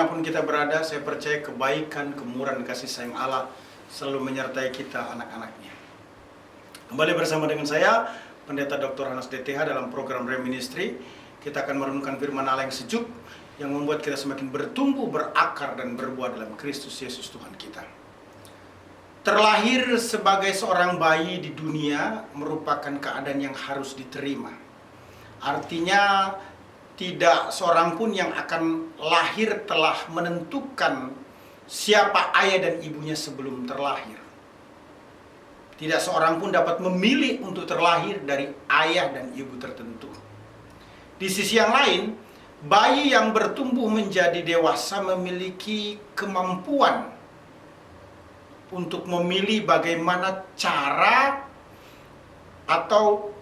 dimanapun kita berada, saya percaya kebaikan, kemurahan, kasih sayang Allah selalu menyertai kita anak-anaknya. Kembali bersama dengan saya, Pendeta Dr. Hanas DTH dalam program Reministry. Kita akan merenungkan firman Allah yang sejuk, yang membuat kita semakin bertumbuh, berakar, dan berbuah dalam Kristus Yesus Tuhan kita. Terlahir sebagai seorang bayi di dunia merupakan keadaan yang harus diterima. Artinya, tidak seorang pun yang akan lahir telah menentukan siapa ayah dan ibunya sebelum terlahir. Tidak seorang pun dapat memilih untuk terlahir dari ayah dan ibu tertentu. Di sisi yang lain, bayi yang bertumbuh menjadi dewasa memiliki kemampuan untuk memilih bagaimana cara atau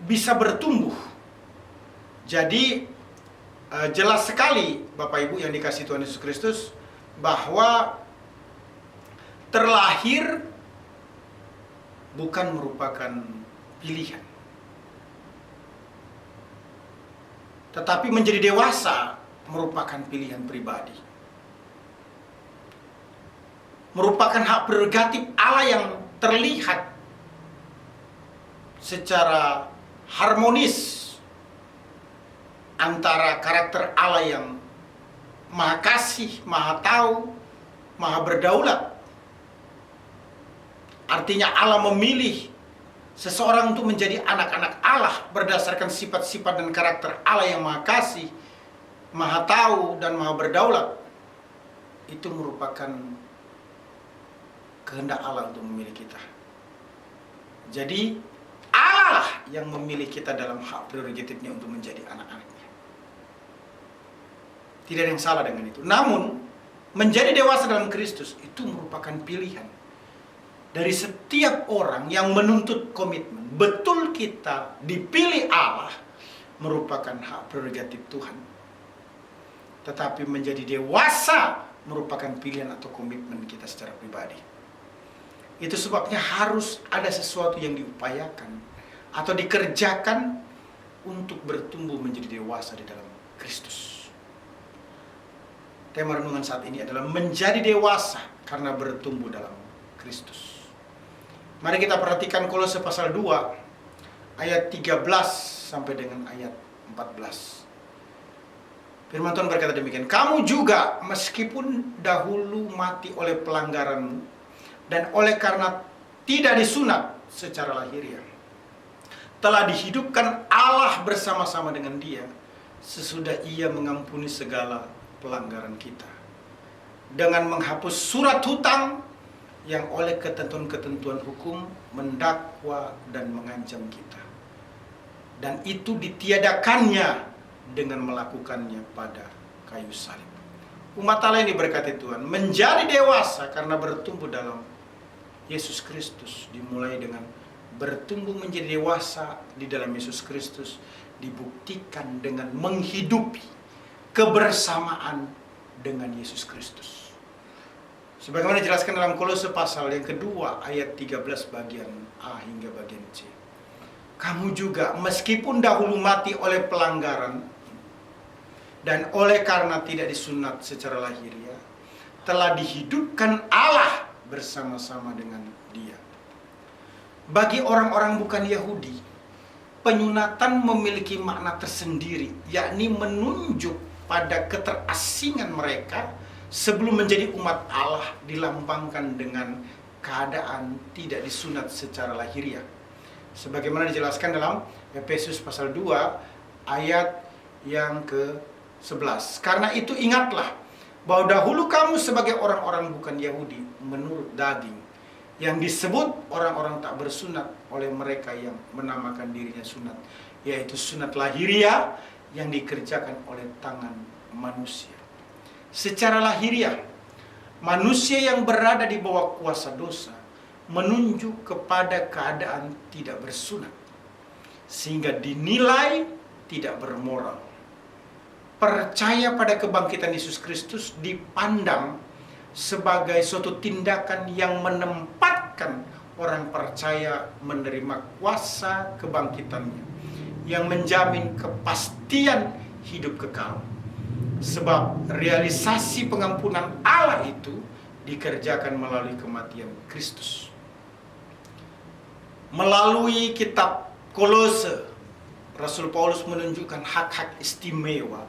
bisa bertumbuh. Jadi jelas sekali Bapak Ibu yang dikasihi Tuhan Yesus Kristus bahwa terlahir bukan merupakan pilihan. Tetapi menjadi dewasa merupakan pilihan pribadi. Merupakan hak prerogatif Allah yang terlihat secara harmonis antara karakter Allah yang Maha Kasih, Maha Tahu, Maha Berdaulat. Artinya Allah memilih seseorang untuk menjadi anak-anak Allah berdasarkan sifat-sifat dan karakter Allah yang Maha Kasih, Maha Tahu, dan Maha Berdaulat. Itu merupakan kehendak Allah untuk memilih kita. Jadi Allah lah yang memilih kita dalam hak prerogatifnya untuk menjadi anak-anaknya. Tidak ada yang salah dengan itu. Namun, menjadi dewasa dalam Kristus itu merupakan pilihan dari setiap orang yang menuntut komitmen. Betul kita dipilih Allah merupakan hak prerogatif Tuhan. Tetapi menjadi dewasa merupakan pilihan atau komitmen kita secara pribadi. Itu sebabnya harus ada sesuatu yang diupayakan atau dikerjakan untuk bertumbuh menjadi dewasa di dalam Kristus. Tema renungan saat ini adalah menjadi dewasa karena bertumbuh dalam Kristus. Mari kita perhatikan Kolose pasal 2 ayat 13 sampai dengan ayat 14. Firman Tuhan berkata demikian, "Kamu juga meskipun dahulu mati oleh pelanggaranmu dan oleh karena tidak disunat secara lahiriah, telah dihidupkan Allah bersama-sama dengan Dia sesudah Ia mengampuni segala pelanggaran kita, dengan menghapus surat hutang yang oleh ketentuan-ketentuan hukum mendakwa dan mengancam kita, dan itu ditiadakannya dengan melakukannya pada kayu salib." Umat Allah yang diberkati Tuhan, menjadi dewasa karena bertumbuh dalam Yesus Kristus dimulai dengan bertumbuh menjadi dewasa di dalam Yesus Kristus, dibuktikan dengan menghidupi kebersamaan dengan Yesus Kristus. Sebagaimana dijelaskan dalam Kolose pasal yang kedua ayat 13 bagian A hingga bagian C. Kamu juga meskipun dahulu mati oleh pelanggaran dan oleh karena tidak disunat secara lahiriah, telah dihidupkan Allah bersama-sama dengan Dia. Bagi orang-orang bukan Yahudi, penyunatan memiliki makna tersendiri, yakni menunjuk pada keterasingan mereka sebelum menjadi umat Allah, dilambangkan dengan keadaan tidak disunat secara lahiriah. Sebagaimana dijelaskan dalam Efesus pasal 2 ayat yang ke-11. Karena itu ingatlah bahwa dahulu kamu sebagai orang-orang bukan Yahudi menurut daging, yang disebut orang-orang tak bersunat oleh mereka yang menamakan dirinya sunat, yaitu sunat lahiriah yang dikerjakan oleh tangan manusia. Secara lahiriah, manusia yang berada di bawah kuasa dosa menunjuk kepada keadaan tidak bersunat, sehingga dinilai tidak bermoral. Percaya pada kebangkitan Yesus Kristus dipandang sebagai suatu tindakan yang menempatkan orang percaya menerima kuasa kebangkitannya, yang menjamin kepastian hidup kekal. Sebab realisasi pengampunan Allah itu dikerjakan melalui kematian Kristus. Melalui kitab Kolose, Rasul Paulus menunjukkan hak-hak istimewa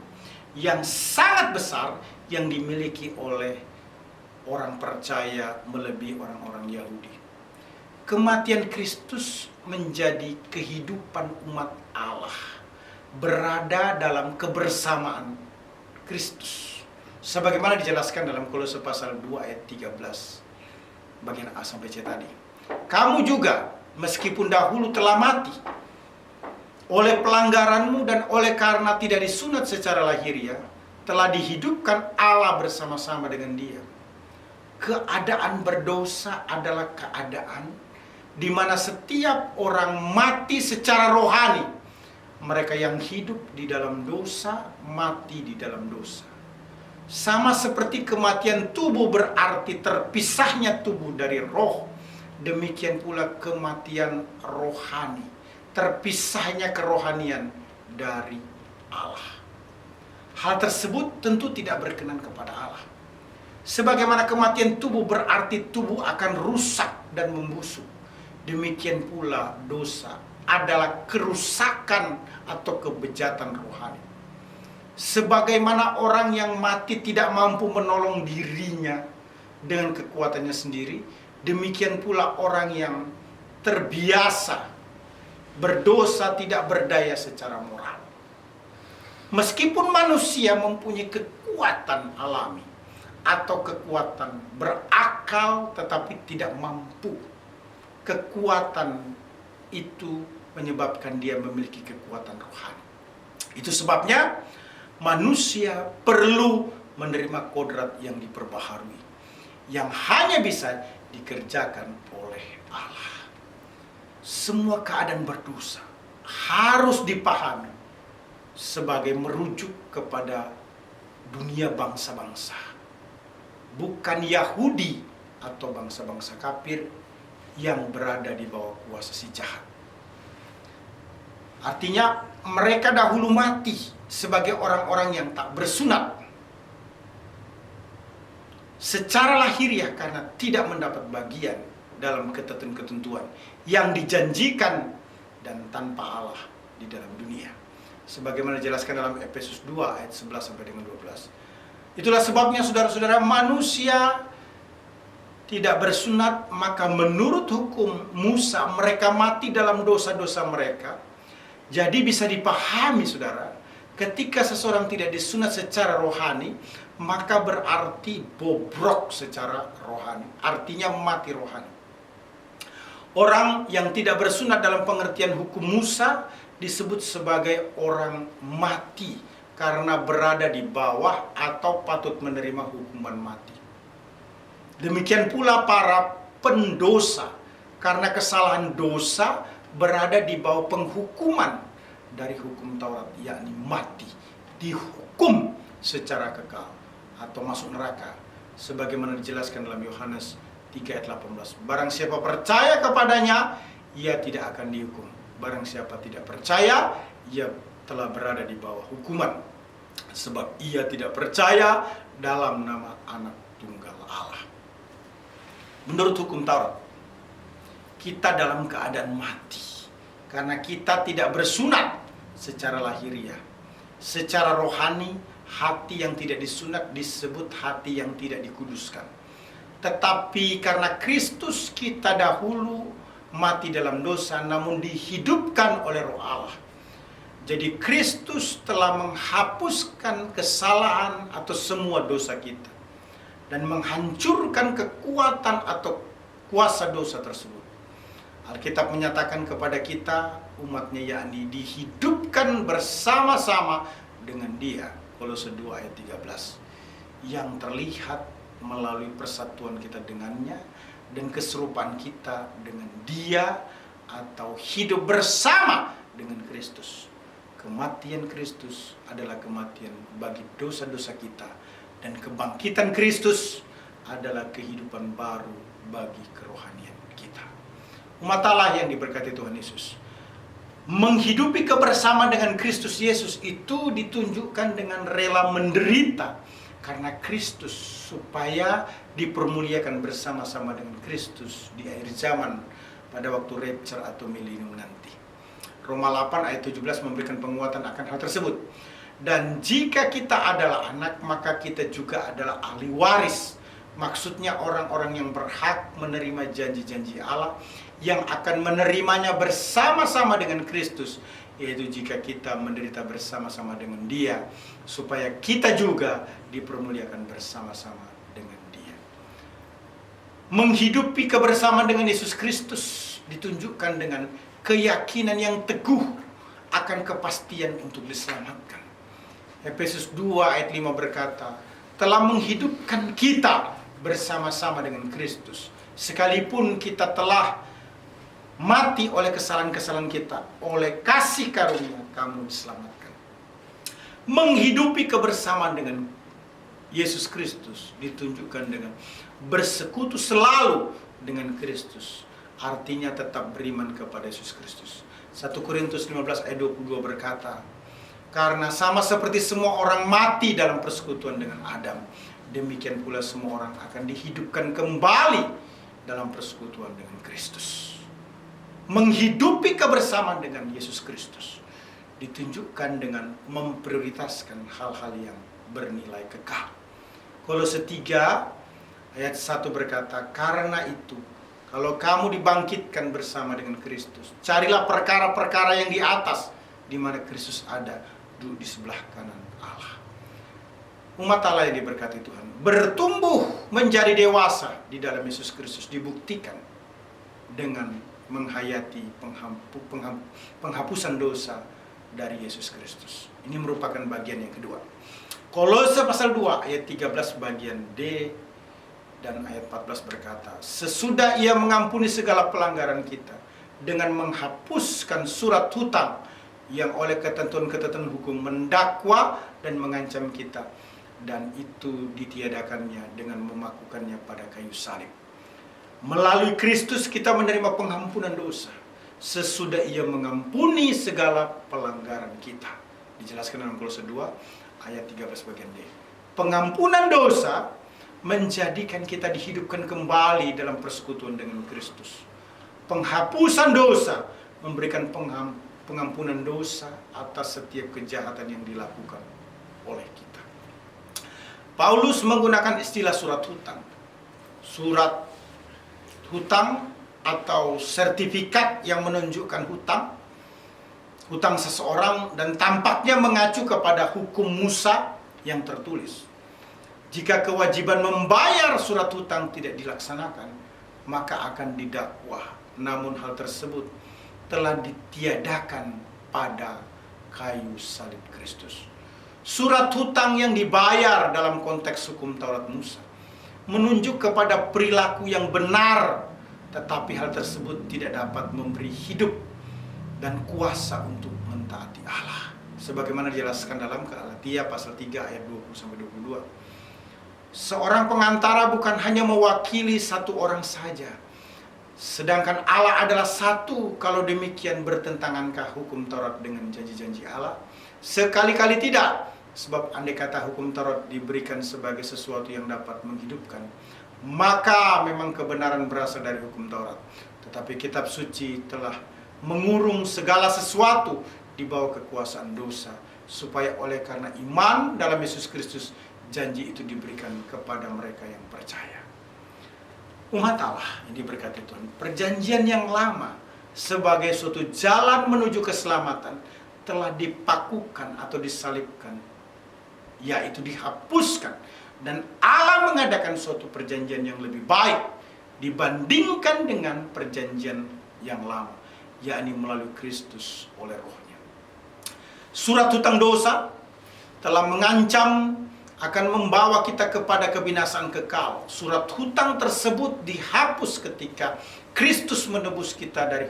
yang sangat besar yang dimiliki oleh orang percaya melebihi orang-orang Yahudi. Kematian Kristus menjadi kehidupan umat Allah, berada dalam kebersamaan Kristus. Sebagaimana dijelaskan dalam Kolose pasal 2 ayat 13, bagian A sampai C tadi. Kamu juga, meskipun dahulu telah mati oleh pelanggaranmu dan oleh karena tidak disunat secara lahiriah, telah dihidupkan Allah bersama-sama dengan Dia. Keadaan berdosa adalah keadaan di mana setiap orang mati secara rohani. Mereka yang hidup di dalam dosa, mati di dalam dosa. Sama seperti kematian tubuh berarti terpisahnya tubuh dari roh, demikian pula kematian rohani, terpisahnya kerohanian dari Allah. Hal tersebut tentu tidak berkenan kepada Allah. Sebagaimana kematian tubuh berarti tubuh akan rusak dan membusuk, demikian pula dosa adalah kerusakan atau kebejatan rohani. Sebagaimana orang yang mati tidak mampu menolong dirinya dengan kekuatannya sendiri, demikian pula orang yang terbiasa berdosa tidak berdaya secara moral. Meskipun manusia mempunyai kekuatan alami atau kekuatan berakal tetapi tidak mampu, kekuatan itu menyebabkan dia memiliki kekuatan rohani. Itu sebabnya manusia perlu menerima kodrat yang diperbaharui, yang hanya bisa dikerjakan oleh Allah. Semua keadaan berdosa harus dipahami sebagai merujuk kepada dunia bangsa-bangsa, bukan Yahudi atau bangsa-bangsa kafir yang berada di bawah kuasa si jahat. Artinya mereka dahulu mati sebagai orang-orang yang tak bersunat secara lahiriah karena tidak mendapat bagian dalam ketentuan-ketentuan yang dijanjikan dan tanpa Allah di dalam dunia. Sebagaimana dijelaskan dalam Efesus 2 ayat 11 sampai dengan 12. Itulah sebabnya saudara-saudara, manusia tidak bersunat, maka menurut hukum Musa mereka mati dalam dosa-dosa mereka. Jadi bisa dipahami saudara, ketika seseorang tidak disunat secara rohani, maka berarti bobrok secara rohani, artinya mati rohani. Orang yang tidak bersunat dalam pengertian hukum Musa disebut sebagai orang mati karena berada di bawah atau patut menerima hukuman mati. Demikian pula para pendosa, karena kesalahan dosa berada di bawah penghukuman dari hukum Taurat, yakni mati, dihukum secara kekal atau masuk neraka, sebagaimana dijelaskan dalam Yohanes 3 ayat 18. Barang siapa percaya kepadanya, ia tidak akan dihukum. Barang siapa tidak percaya, ia telah berada di bawah hukuman, sebab ia tidak percaya dalam nama Anak Tunggal Allah. Menurut hukum Taurat, kita dalam keadaan mati karena kita tidak bersunat secara lahiriah. Secara rohani, hati yang tidak disunat disebut hati yang tidak dikuduskan. Tetapi karena Kristus kita dahulu mati dalam dosa, namun dihidupkan oleh Roh Allah. Jadi Kristus telah menghapuskan kesalahan atau semua dosa kita dan menghancurkan kekuatan atau kuasa dosa tersebut. Alkitab menyatakan kepada kita, umatnya, yakni dihidupkan bersama-sama dengan Dia, Kolose 2 ayat 13, yang terlihat melalui persatuan kita dengannya dan keserupaan kita dengan Dia atau hidup bersama dengan Kristus. Kematian Kristus adalah kematian bagi dosa-dosa kita, dan kebangkitan Kristus adalah kehidupan baru bagi kerohanian kita. Umat Allah yang diberkati Tuhan Yesus, Menghidupi kebersamaan dengan Kristus Yesus itu ditunjukkan dengan rela menderita karena Kristus, supaya dipermuliakan bersama-sama dengan Kristus di akhir zaman pada waktu rapture atau milenium nanti. Roma 8 ayat 17 memberikan penguatan akan hal tersebut. Dan jika kita adalah anak, maka kita juga adalah ahli waris. Maksudnya orang-orang yang berhak menerima janji-janji Allah, yang akan menerimanya bersama-sama dengan Kristus, yaitu jika kita menderita bersama-sama dengan Dia, supaya kita juga dipermuliakan bersama-sama dengan Dia. Menghidupi kebersamaan dengan Yesus Kristus ditunjukkan dengan keyakinan yang teguh akan kepastian untuk diselamatkan. Efesus 2 ayat 5 berkata, telah menghidupkan kita bersama-sama dengan Kristus, sekalipun kita telah mati oleh kesalahan-kesalahan kita, oleh kasih karunia kamu diselamatkan. Menghidupi kebersamaan dengan Yesus Kristus ditunjukkan dengan bersekutu selalu dengan Kristus, artinya tetap beriman kepada Yesus Kristus. 1 Korintus 15 ayat 22 berkata, karena sama seperti semua orang mati dalam persekutuan dengan Adam, demikian pula semua orang akan dihidupkan kembali dalam persekutuan dengan Kristus. Menghidupi kebersamaan dengan Yesus Kristus ditunjukkan dengan memprioritaskan hal-hal yang bernilai kekal. Kolose 3 ayat 1 berkata, karena itu kalau kamu dibangkitkan bersama dengan Kristus, carilah perkara-perkara yang di atas, di mana Kristus ada, duduk di sebelah kanan Allah. Umat Allah yang diberkati Tuhan, bertumbuh menjadi dewasa di dalam Yesus Kristus dibuktikan dengan menghayati penghapusan dosa dari Yesus Kristus. Ini merupakan bagian yang kedua. Kolose pasal 2 ayat 13 bagian D dan ayat 14 berkata, sesudah Ia mengampuni segala pelanggaran kita dengan menghapuskan surat hutang yang oleh ketentuan-ketentuan hukum mendakwa dan mengancam kita, dan itu ditiadakannya dengan memakukannya pada kayu salib. Melalui Kristus kita menerima pengampunan dosa sesudah Ia mengampuni segala pelanggaran kita. Dijelaskan dalam Kolose 2 ayat 13 bagian D. Pengampunan dosa menjadikan kita dihidupkan kembali dalam persekutuan dengan Kristus. Penghapusan dosa memberikan pengampunan dosa atas setiap kejahatan yang dilakukan oleh kita. Paulus menggunakan istilah surat hutang. Surat hutang atau sertifikat yang menunjukkan hutang seseorang, dan tampaknya mengacu kepada hukum Musa yang tertulis. Jika kewajiban membayar surat hutang tidak dilaksanakan, maka akan didakwa. Namun hal tersebut telah ditiadakan pada kayu salib Kristus. Surat hutang yang dibayar dalam konteks hukum Taurat Musa menunjuk kepada perilaku yang benar, tetapi hal tersebut tidak dapat memberi hidup dan kuasa untuk mentaati Allah. Sebagaimana dijelaskan dalam Galatia pasal 3 ayat 20-22. Seorang pengantara bukan hanya mewakili satu orang saja, sedangkan Allah adalah satu. Kalau demikian, bertentangankah hukum Taurat dengan janji-janji Allah? Sekali-kali tidak. Sebab andai kata hukum Taurat diberikan sebagai sesuatu yang dapat menghidupkan, maka memang kebenaran berasal dari hukum Taurat. Tetapi kitab suci telah mengurung segala sesuatu di bawah kekuasaan dosa, supaya oleh karena iman dalam Yesus Kristus, janji itu diberikan kepada mereka yang percaya. Umat Allah yang diberkati Tuhan, perjanjian yang lama sebagai suatu jalan menuju keselamatan telah dipakukan atau disalibkan, yaitu dihapuskan, dan Allah mengadakan suatu perjanjian yang lebih baik dibandingkan dengan perjanjian yang lama, yakni melalui Kristus oleh Roh-Nya. Surat hutang dosa telah mengancam akan membawa kita kepada kebinasaan kekal. Surat hutang tersebut dihapus ketika Kristus menebus kita dari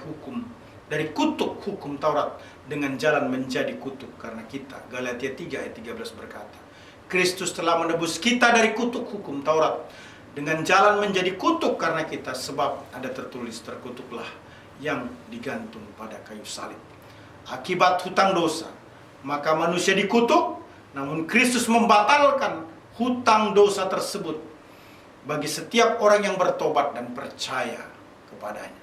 kutuk hukum Taurat dengan jalan menjadi kutuk karena kita. Galatia 3 ayat 13 berkata, Kristus telah menebus kita dari kutuk hukum Taurat dengan jalan menjadi kutuk karena kita, sebab ada tertulis, terkutuklah yang digantung pada kayu salib. akibat hutang dosa, maka manusia dikutuk, namun Kristus membatalkan hutang dosa tersebut bagi setiap orang yang bertobat dan percaya kepadanya.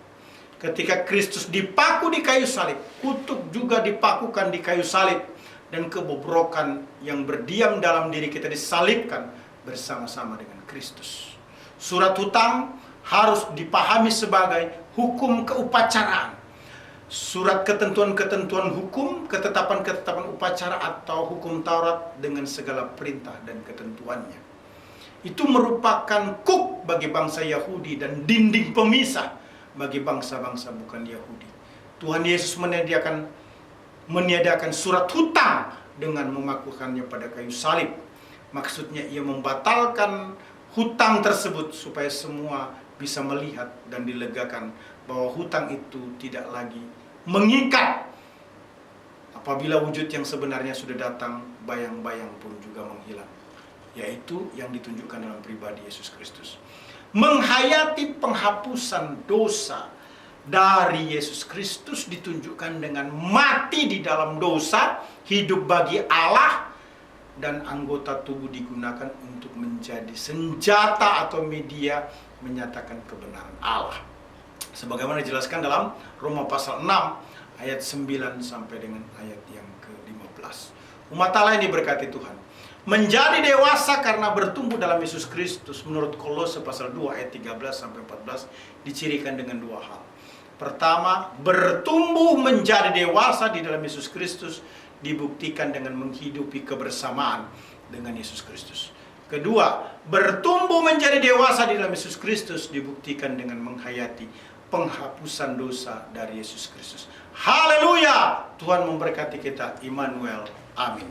Ketika Kristus dipaku di kayu salib, kutuk juga dipakukan di kayu salib, dan kebobrokan yang berdiam dalam diri kita disalibkan bersama-sama dengan Kristus. Surat hutang harus dipahami sebagai hukum keupacaraan. Surat ketentuan-ketentuan hukum, ketetapan-ketetapan upacara atau hukum Taurat dengan segala perintah dan ketentuannya. Itu merupakan kuk bagi bangsa Yahudi dan dinding pemisah bagi bangsa-bangsa bukan Yahudi. Tuhan Yesus meniadakan surat hutang dengan memakukannya pada kayu salib. Maksudnya ia membatalkan hutang tersebut supaya semua bisa melihat dan dilegakan bahwa hutang itu tidak lagi mengikat. Apabila wujud yang sebenarnya sudah datang, bayang-bayang pun juga menghilang, yaitu yang ditunjukkan dalam pribadi Yesus Kristus. Menghayati penghapusan dosa dari Yesus Kristus ditunjukkan dengan mati di dalam dosa, hidup bagi Allah, dan anggota tubuh digunakan untuk menjadi senjata atau media menyatakan kebenaran Allah. Sebagaimana dijelaskan dalam Roma pasal 6 ayat 9 sampai dengan ayat yang ke-15. Umat Allah yang diberkati Tuhan, menjadi dewasa karena bertumbuh dalam Yesus Kristus menurut Kolose pasal 2 ayat 13 sampai 14 dicirikan dengan dua hal. Pertama, bertumbuh menjadi dewasa di dalam Yesus Kristus dibuktikan dengan menghidupi kebersamaan dengan Yesus Kristus. Kedua, bertumbuh menjadi dewasa di dalam Yesus Kristus dibuktikan dengan menghayati penghapusan dosa dari Yesus Kristus. Haleluya! Tuhan memberkati kita. Immanuel. Amin.